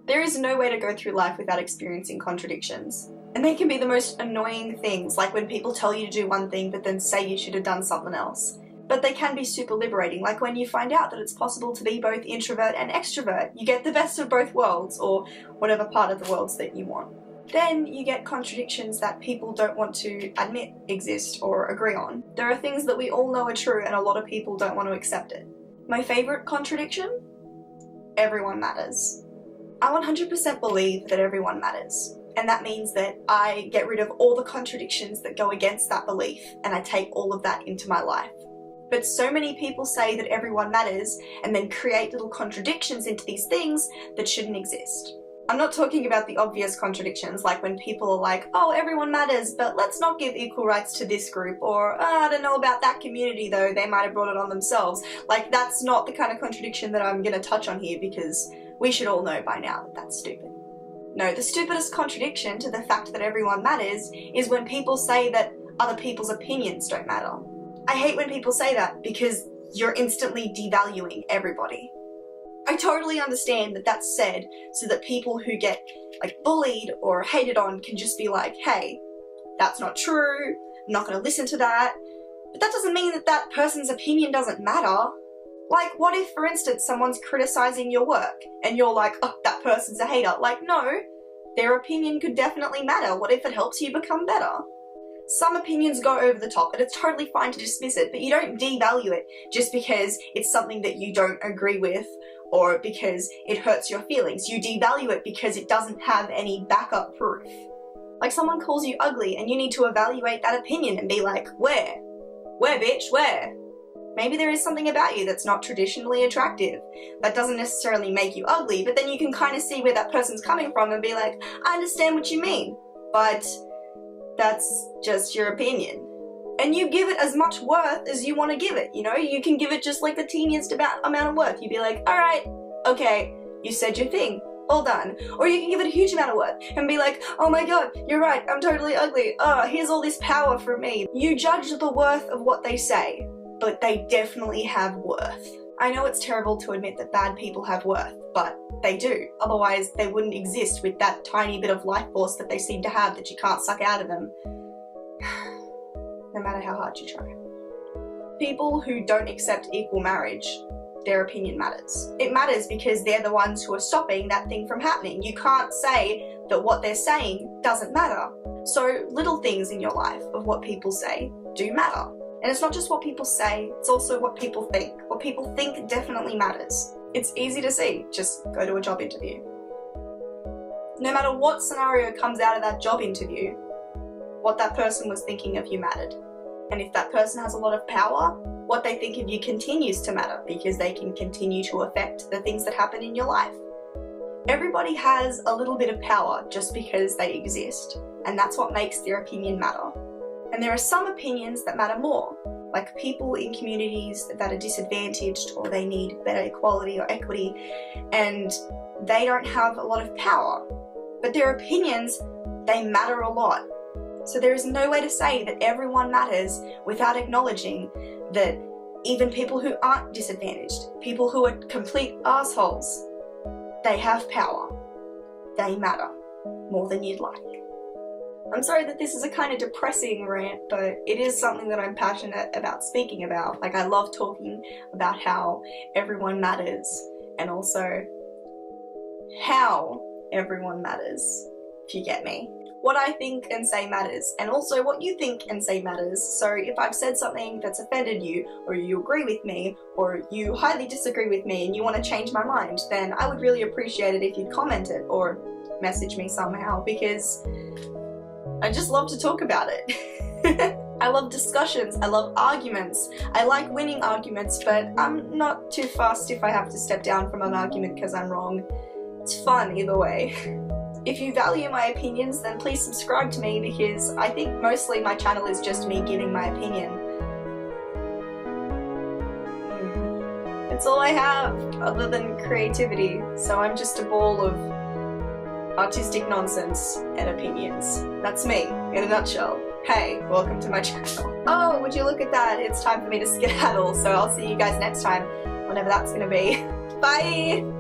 There is no way to go through life without experiencing contradictions. And they can be the most annoying things, like when people tell you to do one thing but then say you should have done something else. But they can be super liberating, like when you find out that it's possible to be both introvert and extrovert. You get the best of both worlds, or whatever part of the worlds that you want. Then you get contradictions that people don't want to admit exist or agree on. There are things that we all know are true and a lot of people don't want to accept it. My favourite contradiction? Everyone matters. I 100% believe that everyone matters. And that means that I get rid of all the contradictions that go against that belief and I take all of that into my life. But so many people say that everyone matters and then create little contradictions into these things that shouldn't exist. I'm not talking about the obvious contradictions, like when people are like, oh, everyone matters, but let's not give equal rights to this group, or oh, I don't know about that community though, they might have brought it on themselves. Like, that's not the kind of contradiction that I'm going to touch on here, because we should all know by now that that's stupid. No, the stupidest contradiction to the fact that everyone matters is when people say that other people's opinions don't matter. I hate when people say that because you're instantly devaluing everybody. I totally understand that that's said so that people who get like bullied or hated on can just be like, hey, that's not true, I'm not going to listen to that. But that doesn't mean that that person's opinion doesn't matter. Like, what if, for instance, someone's criticizing your work and you're like, oh, that person's a hater? Like, no, their opinion could definitely matter. What if it helps you become better? Some opinions go over the top and it's totally fine to dismiss it, but you don't devalue it just because it's something that you don't agree with or because it hurts your feelings. You devalue it because it doesn't have any backup proof. Like, someone calls you ugly and you need to evaluate that opinion and be like, where? Where, bitch, where? Maybe there is something about you that's not traditionally attractive. That doesn't necessarily make you ugly, but then you can kind of see where that person's coming from and be like, I understand what you mean, but that's just your opinion. And you give it as much worth as you want to give it, you know? You can give it just like the teeniest amount of worth. You'd be like, alright, okay, you said your thing, all done. Or you can give it a huge amount of worth and be like, oh my god, you're right, I'm totally ugly. Oh, here's all this power from me. You judge the worth of what they say, but they definitely have worth. I know it's terrible to admit that bad people have worth, but they do. Otherwise, they wouldn't exist with that tiny bit of life force that they seem to have that you can't suck out of them. No matter how hard you try. People who don't accept equal marriage, their opinion matters. It matters because they're the ones who are stopping that thing from happening. You can't say that what they're saying doesn't matter. So little things in your life of what people say do matter. And it's not just what people say, it's also what people think. What people think definitely matters. It's easy to see, just go to a job interview. No matter what scenario comes out of that job interview, what that person was thinking of you mattered. And if that person has a lot of power, what they think of you continues to matter because they can continue to affect the things that happen in your life. Everybody has a little bit of power just because they exist, and that's what makes their opinion matter. And there are some opinions that matter more, like people in communities that are disadvantaged or they need better equality or equity, and they don't have a lot of power. But their opinions, they matter a lot. So there is no way to say that everyone matters without acknowledging that even people who aren't disadvantaged, people who are complete assholes, they have power. They matter more than you'd like. I'm sorry that this is a kind of depressing rant, but it is something that I'm passionate about speaking about. Like, I love talking about how everyone matters and also how everyone matters, if you get me. What I think and say matters, and also what you think and say matters. So if I've said something that's offended you, or you agree with me, or you highly disagree with me and you want to change my mind, then I would really appreciate it if you'd comment it or message me somehow, because I just love to talk about it. I love discussions, I love arguments, I like winning arguments, but I'm not too fast if I have to step down from an argument because I'm wrong. It's fun either way. If you value my opinions, then please subscribe to me, because I think mostly my channel is just me giving my opinion. It's all I have, other than creativity, so I'm just a ball of artistic nonsense and opinions. That's me, in a nutshell. Hey, welcome to my channel. Oh, would you look at that, it's time for me to skedaddle, so I'll see you guys next time, whenever that's gonna be. Bye!